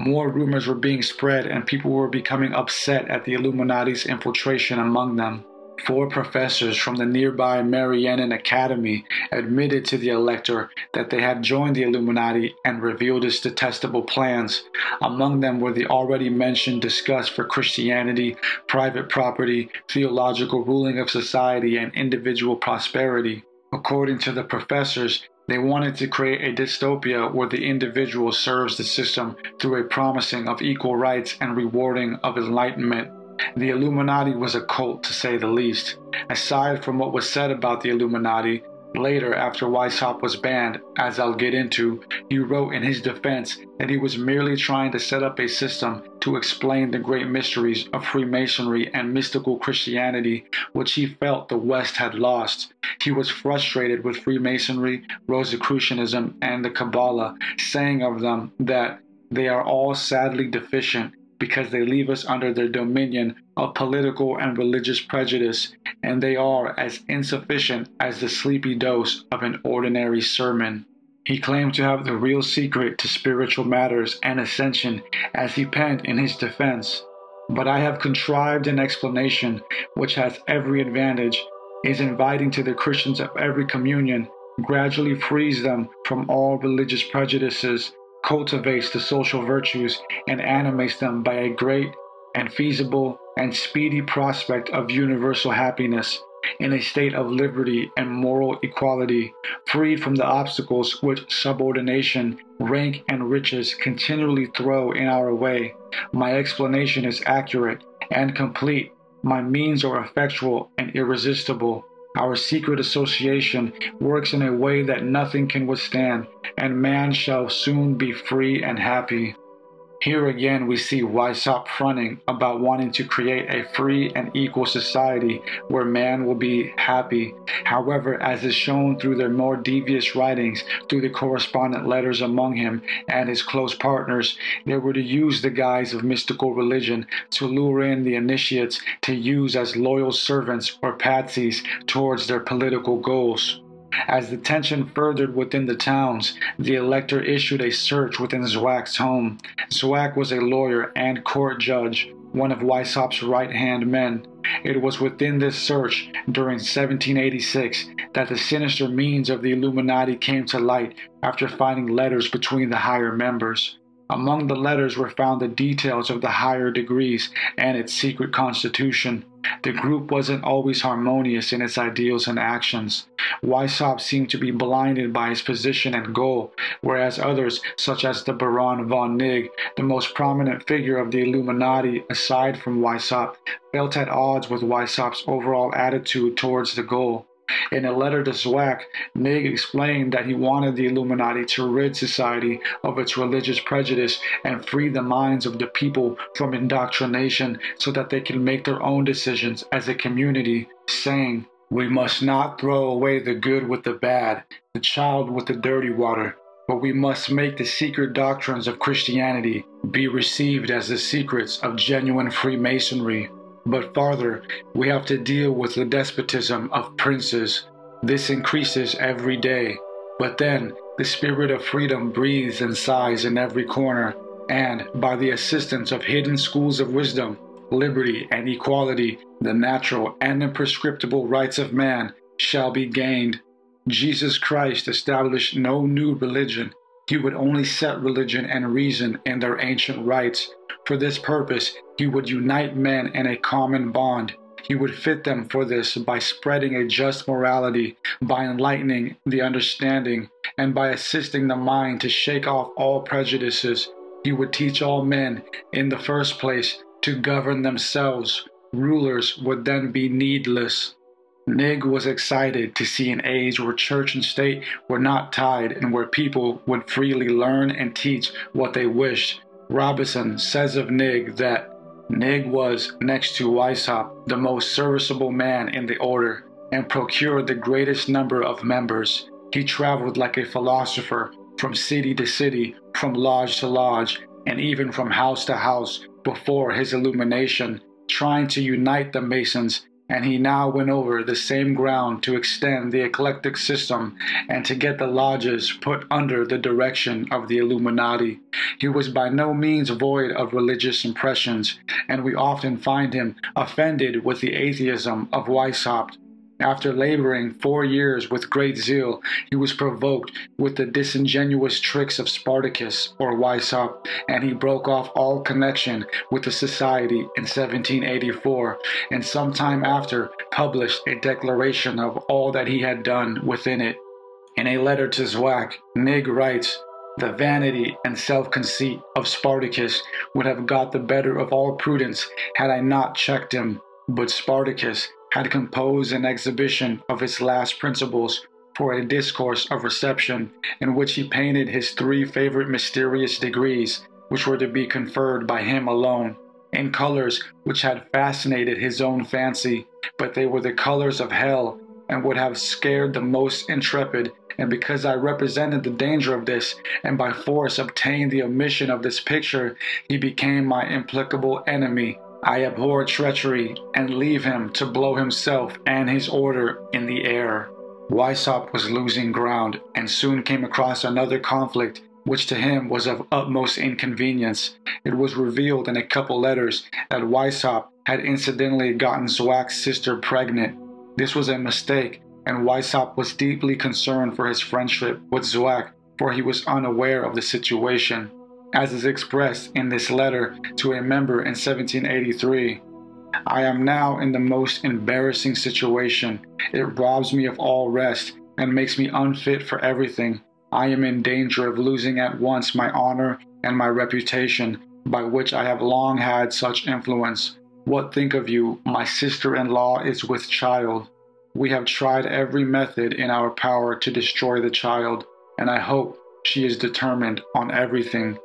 More rumors were being spread, and people were becoming upset at the Illuminati's infiltration among them. 4 professors from the nearby Mariannan Academy admitted to the elector that they had joined the Illuminati and revealed its detestable plans. Among them were the already mentioned disgust for Christianity, private property, theological ruling of society, and individual prosperity. According to the professors, they wanted to create a dystopia where the individual serves the system through a promising of equal rights and rewarding of enlightenment. The Illuminati was a cult, to say the least. Aside from what was said about the Illuminati, later after Weishaupt was banned, as I'll get into, he wrote in his defense that he was merely trying to set up a system to explain the great mysteries of Freemasonry and mystical Christianity, which he felt the West had lost. He was frustrated with Freemasonry, Rosicrucianism, and the Kabbalah, saying of them that they are all sadly deficient because they leave us under their dominion of political and religious prejudice, and they are as insufficient as the sleepy dose of an ordinary sermon. He claimed to have the real secret to spiritual matters and ascension, as he penned in his defense. But I have contrived an explanation which has every advantage, is inviting to the Christians of every communion, gradually frees them from all religious prejudices, cultivates the social virtues, and animates them by a great and feasible and speedy prospect of universal happiness, in a state of liberty and moral equality, freed from the obstacles which subordination, rank, and riches continually throw in our way. My explanation is accurate and complete. My means are effectual and irresistible. Our secret association works in a way that nothing can withstand, and man shall soon be free and happy. Here again we see Weishaupt fronting about wanting to create a free and equal society where man will be happy. However, as is shown through their more devious writings, through the correspondent letters among him and his close partners, they were to use the guise of mystical religion to lure in the initiates to use as loyal servants or patsies towards their political goals. As the tension furthered within the towns, the elector issued a search within Zwack's home. Zwack was a lawyer and court judge, one of Weishaupt's right-hand men. It was within this search, during 1786, that the sinister means of the Illuminati came to light after finding letters between the higher members. Among the letters were found the details of the higher degrees and its secret constitution. The group wasn't always harmonious in its ideals and actions. Weishaupt seemed to be blinded by his position and goal, whereas others, such as the Baron von Nigg, the most prominent figure of the Illuminati aside from Weishaupt, felt at odds with Weishaupt's overall attitude towards the goal. In a letter to Zwack, Nigg explained that he wanted the Illuminati to rid society of its religious prejudice and free the minds of the people from indoctrination so that they can make their own decisions as a community, saying, "We must not throw away the good with the bad, the child with the dirty water, but we must make the secret doctrines of Christianity be received as the secrets of genuine Freemasonry. But farther, we have to deal with the despotism of princes. This increases every day. But then, the spirit of freedom breathes and sighs in every corner, and, by the assistance of hidden schools of wisdom, liberty, and equality, the natural and imprescriptible rights of man shall be gained." Jesus Christ established no new religion. He would only set religion and reason in their ancient rights. For this purpose, he would unite men in a common bond. He would fit them for this by spreading a just morality, by enlightening the understanding, and by assisting the mind to shake off all prejudices. He would teach all men, in the first place, to govern themselves. Rulers would then be needless. Nigg was excited to see an age where church and state were not tied and where people would freely learn and teach what they wished. Robison says of Nigg that Nigg was, next to Weishaupt, the most serviceable man in the order, and procured the greatest number of members. He traveled like a philosopher, from city to city, from lodge to lodge, and even from house to house before his illumination, trying to unite the Masons and he now went over the same ground to extend the eclectic system and to get the lodges put under the direction of the Illuminati. He was by no means void of religious impressions, and we often find him offended with the atheism of Weishaupt. After laboring 4 years with great zeal, he was provoked with the disingenuous tricks of Spartacus or Weishaupt, and he broke off all connection with the society in 1784, and sometime after published a declaration of all that he had done within it. In a letter to Zwack, Nig writes, "The vanity and self-conceit of Spartacus would have got the better of all prudence had I not checked him, but Spartacus had composed an exhibition of his last principles for a discourse of reception, in which he painted his 3 favorite mysterious degrees, which were to be conferred by him alone, in colors which had fascinated his own fancy, but they were the colors of hell, and would have scared the most intrepid, and because I represented the danger of this, and by force obtained the omission of this picture, he became my implacable enemy. I abhor treachery, and leave him to blow himself and his order in the air." Weishaupt was losing ground, and soon came across another conflict, which to him was of utmost inconvenience. It was revealed in a couple letters that Weishaupt had incidentally gotten Zwack's sister pregnant. This was a mistake, and Weishaupt was deeply concerned for his friendship with Zwack, for he was unaware of the situation. As is expressed in this letter to a member in 1783, "I am now in the most embarrassing situation. It robs me of all rest and makes me unfit for everything. I am in danger of losing at once my honor and my reputation, by which I have long had such influence. What think of you? My sister-in-law is with child. We have tried every method in our power to destroy the child, and I hope she is determined on everything."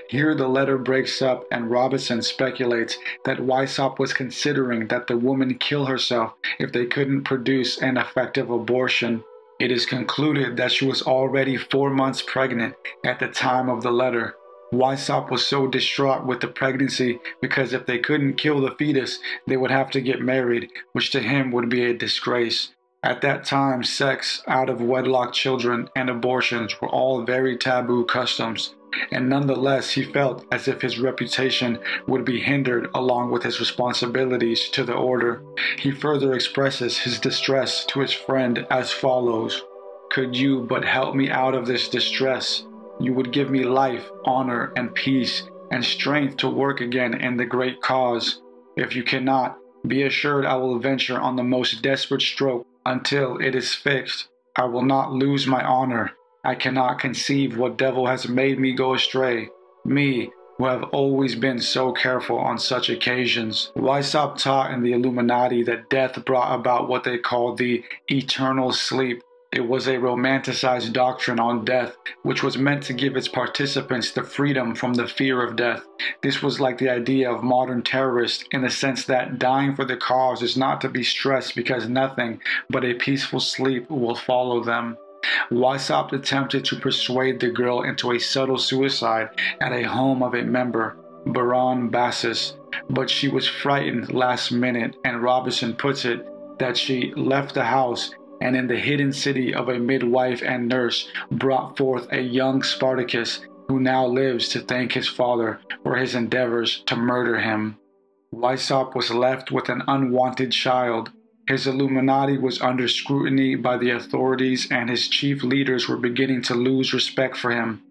Here the letter breaks up, and Robinson speculates that Weishaupt was considering that the woman kill herself if they couldn't produce an effective abortion. It is concluded that she was already 4 months pregnant at the time of the letter. Weishaupt was so distraught with the pregnancy because if they couldn't kill the fetus, they would have to get married, which to him would be a disgrace. At that time, sex, out of wedlock children, and abortions were all very taboo customs, and nonetheless he felt as if his reputation would be hindered along with his responsibilities to the order. He further expresses his distress to his friend as follows: "Could you but help me out of this distress, you would give me life, honor, and peace, and strength to work again in the great cause. If you cannot, be assured I will venture on the most desperate stroke until it is fixed. I will not lose my honor. I cannot conceive what devil has made me go astray, me, who have always been so careful on such occasions." Weishaupt taught in the Illuminati that death brought about what they called the eternal sleep. It was a romanticized doctrine on death, which was meant to give its participants the freedom from the fear of death. This was like the idea of modern terrorists in the sense that dying for the cause is not to be stressed because nothing but a peaceful sleep will follow them. Weishaupt attempted to persuade the girl into a subtle suicide at a home of a member, Baron Bassus, but she was frightened last minute, and Robinson puts it that she left the house and in the hidden city of a midwife and nurse brought forth a young Spartacus, who now lives to thank his father for his endeavors to murder him. Weishaupt was left with an unwanted child. His Illuminati was under scrutiny by the authorities, and his chief leaders were beginning to lose respect for him.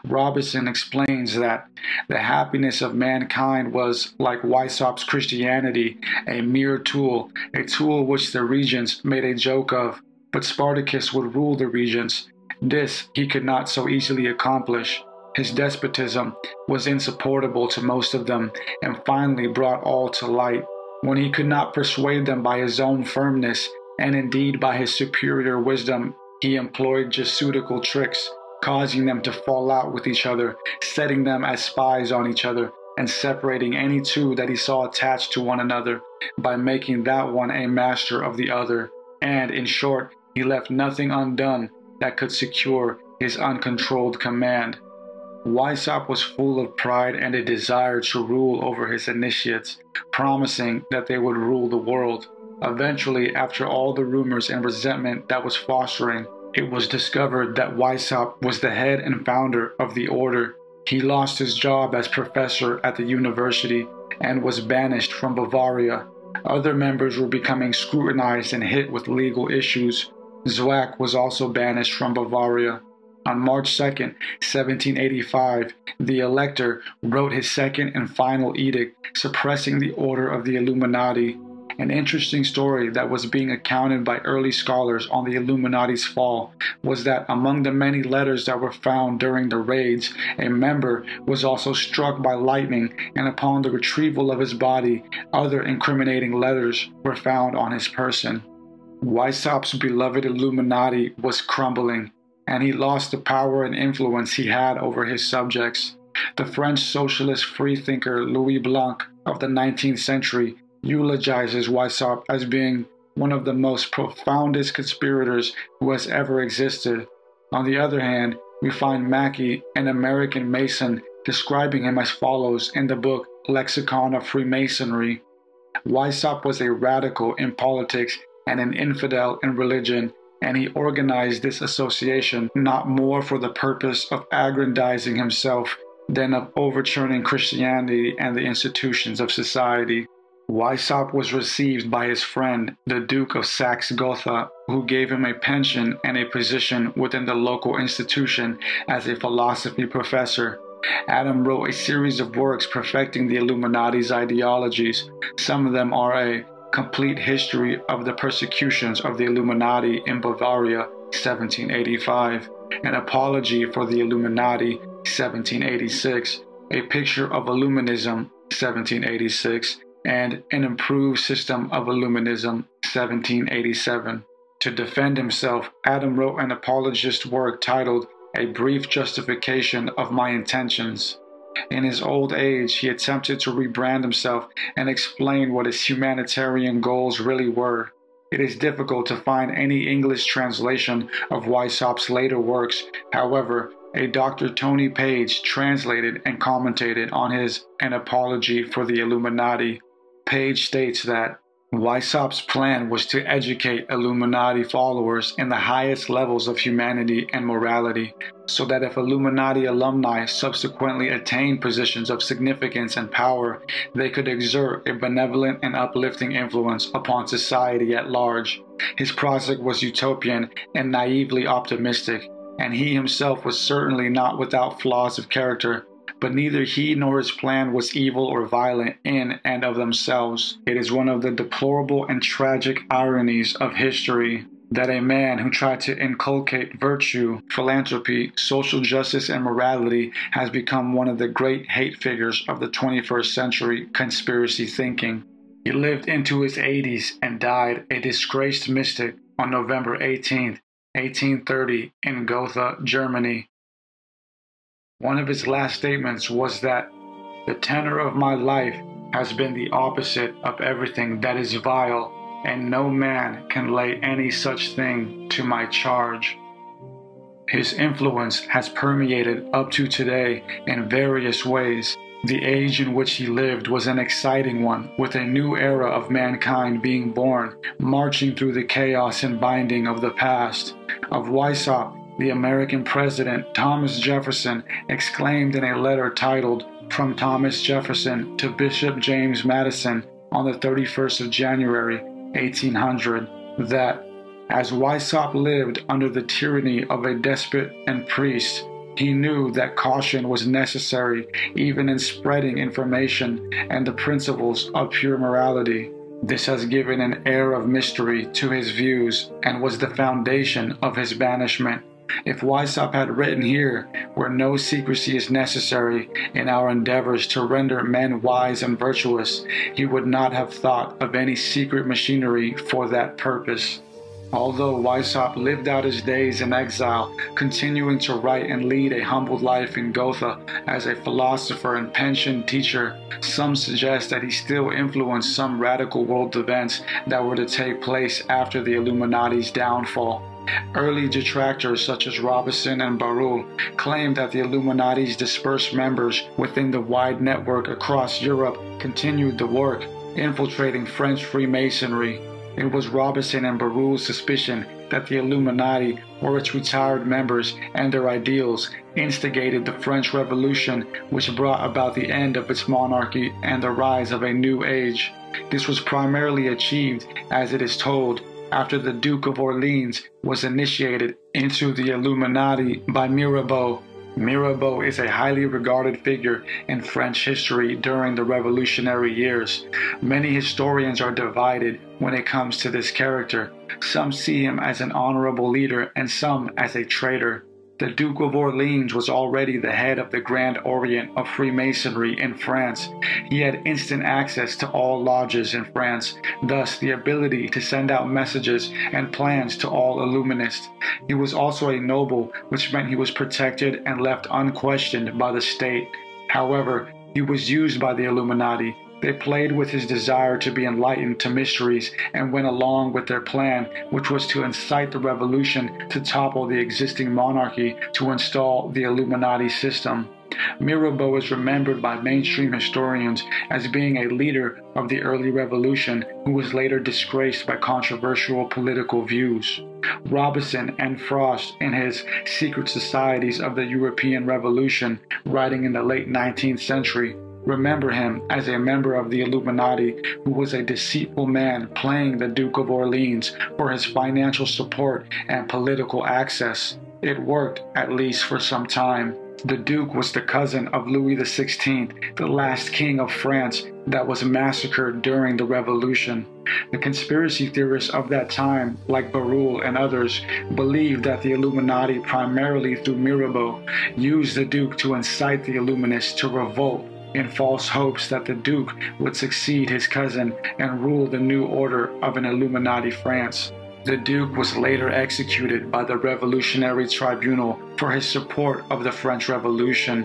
Robinson explains that the happiness of mankind was, like Weishaupt's Christianity, a mere tool, a tool which the regents made a joke of, but Spartacus would rule the regents. This he could not so easily accomplish. His despotism was insupportable to most of them, and finally brought all to light. When he could not persuade them by his own firmness, and indeed by his superior wisdom, he employed Jesuitical tricks, causing them to fall out with each other, setting them as spies on each other, and separating any two that he saw attached to one another, by making that one a master of the other. And, in short, he left nothing undone that could secure his uncontrolled command. Weishaupt was full of pride and a desire to rule over his initiates, promising that they would rule the world. Eventually, after all the rumors and resentment that was fostering, it was discovered that Weishaupt was the head and founder of the order. He lost his job as professor at the university and was banished from Bavaria. Other members were becoming scrutinized and hit with legal issues. Zwack was also banished from Bavaria. On March 2, 1785, the Elector wrote his second and final edict suppressing the Order of the Illuminati. An interesting story that was being accounted by early scholars on the Illuminati's fall was that among the many letters that were found during the raids, a member was also struck by lightning, and upon the retrieval of his body, other incriminating letters were found on his person. Weishaupt's beloved Illuminati was crumbling, and he lost the power and influence he had over his subjects. The French socialist freethinker Louis Blanc of the 19th century eulogizes Weishaupt as being one of the most profoundest conspirators who has ever existed. On the other hand, we find Mackey, an American Mason, describing him as follows in the book Lexicon of Freemasonry. Weishaupt was a radical in politics and an infidel in religion, and he organized this association not more for the purpose of aggrandizing himself than of overturning Christianity and the institutions of society. Weishaupt was received by his friend, the Duke of Saxe-Gotha, who gave him a pension and a position within the local institution as a philosophy professor. Adam wrote a series of works perfecting the Illuminati's ideologies. Some of them are a Complete History of the Persecutions of the Illuminati in Bavaria, 1785, An Apology for the Illuminati, 1786, A Picture of Illuminism, 1786, and An Improved System of Illuminism, 1787. To defend himself, Adam wrote an apologist work titled A Brief Justification of My Intentions. In his old age, he attempted to rebrand himself and explain what his humanitarian goals really were. It is difficult to find any English translation of Weishaupt's later works. However, a Dr. Tony Page translated and commented on his An Apology for the Illuminati. Page states that Weishaupt's plan was to educate Illuminati followers in the highest levels of humanity and morality, so that if Illuminati alumni subsequently attained positions of significance and power, they could exert a benevolent and uplifting influence upon society at large. His project was utopian and naively optimistic, and he himself was certainly not without flaws of character. But neither he nor his plan was evil or violent in and of themselves. It is one of the deplorable and tragic ironies of history that a man who tried to inculcate virtue, philanthropy, social justice, and morality has become one of the great hate figures of the 21st century conspiracy thinking. He lived into his 80s and died a disgraced mystic on November 18, 1830 in Gotha, Germany. One of his last statements was that the tenor of my life has been the opposite of everything that is vile, and no man can lay any such thing to my charge. His influence has permeated up to today in various ways. The age in which he lived was an exciting one, with a new era of mankind being born, marching through the chaos and binding of the past. Of Weishaupt, the American president Thomas Jefferson exclaimed in a letter titled From Thomas Jefferson to Bishop James Madison on the 31st of January, 1800, that as Weishaupt lived under the tyranny of a despot and priest, he knew that caution was necessary even in spreading information and the principles of pure morality. This has given an air of mystery to his views and was the foundation of his banishment. If Weishaupt had written here, where no secrecy is necessary in our endeavors to render men wise and virtuous, he would not have thought of any secret machinery for that purpose. Although Weishaupt lived out his days in exile, continuing to write and lead a humble life in Gotha as a philosopher and pensioned teacher, some suggest that he still influenced some radical world events that were to take place after the Illuminati's downfall. Early detractors such as Robison and Barruel claimed that the Illuminati's dispersed members within the wide network across Europe continued the work, infiltrating French Freemasonry. It was Robinson and Barrule's suspicion that the Illuminati or its retired members and their ideals instigated the French Revolution, which brought about the end of its monarchy and the rise of a new age. This was primarily achieved, as it is told, after the Duke of Orleans was initiated into the Illuminati by Mirabeau. Mirabeau is a highly regarded figure in French history during the revolutionary years. Many historians are divided when it comes to this character. Some see him as an honorable leader and some as a traitor. The Duke of Orleans was already the head of the Grand Orient of Freemasonry in France. He had instant access to all lodges in France, thus the ability to send out messages and plans to all Illuminists. He was also a noble, which meant he was protected and left unquestioned by the state. However, he was used by the Illuminati. They played with his desire to be enlightened to mysteries and went along with their plan, which was to incite the revolution to topple the existing monarchy to install the Illuminati system. Mirabeau is remembered by mainstream historians as being a leader of the early revolution who was later disgraced by controversial political views. Robinson and Frost, in his Secret Societies of the European Revolution, writing in the late 19th century, remember him as a member of the Illuminati who was a deceitful man playing the Duke of Orleans for his financial support and political access. It worked, at least for some time. The Duke was the cousin of Louis XVI, the last king of France that was massacred during the Revolution. The conspiracy theorists of that time, like Barrule and others, believed that the Illuminati, primarily through Mirabeau, used the Duke to incite the Illuminists to revolt in false hopes that the Duke would succeed his cousin and rule the new order of an Illuminati France. The Duke was later executed by the Revolutionary Tribunal for his support of the French Revolution.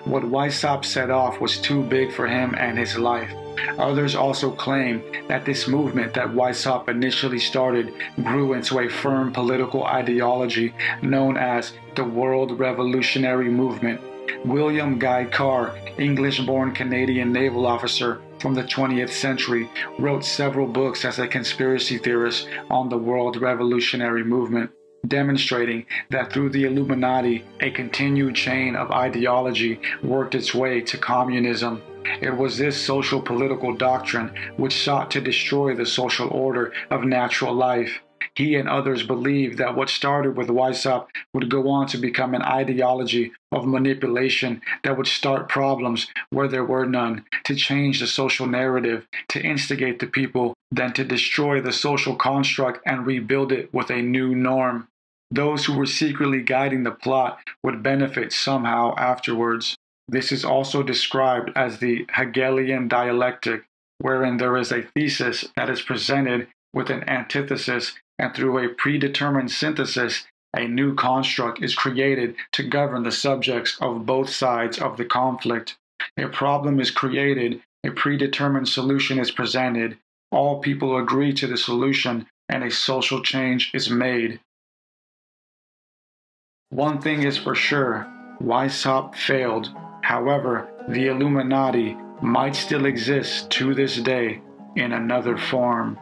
What Weishaupt set off was too big for him and his life. Others also claim that this movement that Weishaupt initially started grew into a firm political ideology known as the World Revolutionary Movement. William Guy Carr, English-born Canadian naval officer from the 20th century, wrote several books as a conspiracy theorist on the World Revolutionary Movement, demonstrating that through the Illuminati, a continued chain of ideology worked its way to communism. It was this social political doctrine which sought to destroy the social order of natural life. He and others believed that what started with Weishaupt would go on to become an ideology of manipulation that would start problems where there were none, to change the social narrative, to instigate the people, then to destroy the social construct and rebuild it with a new norm. Those who were secretly guiding the plot would benefit somehow afterwards. This is also described as the Hegelian dialectic, wherein there is a thesis that is presented with an antithesis, and through a predetermined synthesis, a new construct is created to govern the subjects of both sides of the conflict. A problem is created, a predetermined solution is presented, all people agree to the solution, and a social change is made. One thing is for sure, Weishaupt failed. However, the Illuminati might still exist to this day in another form.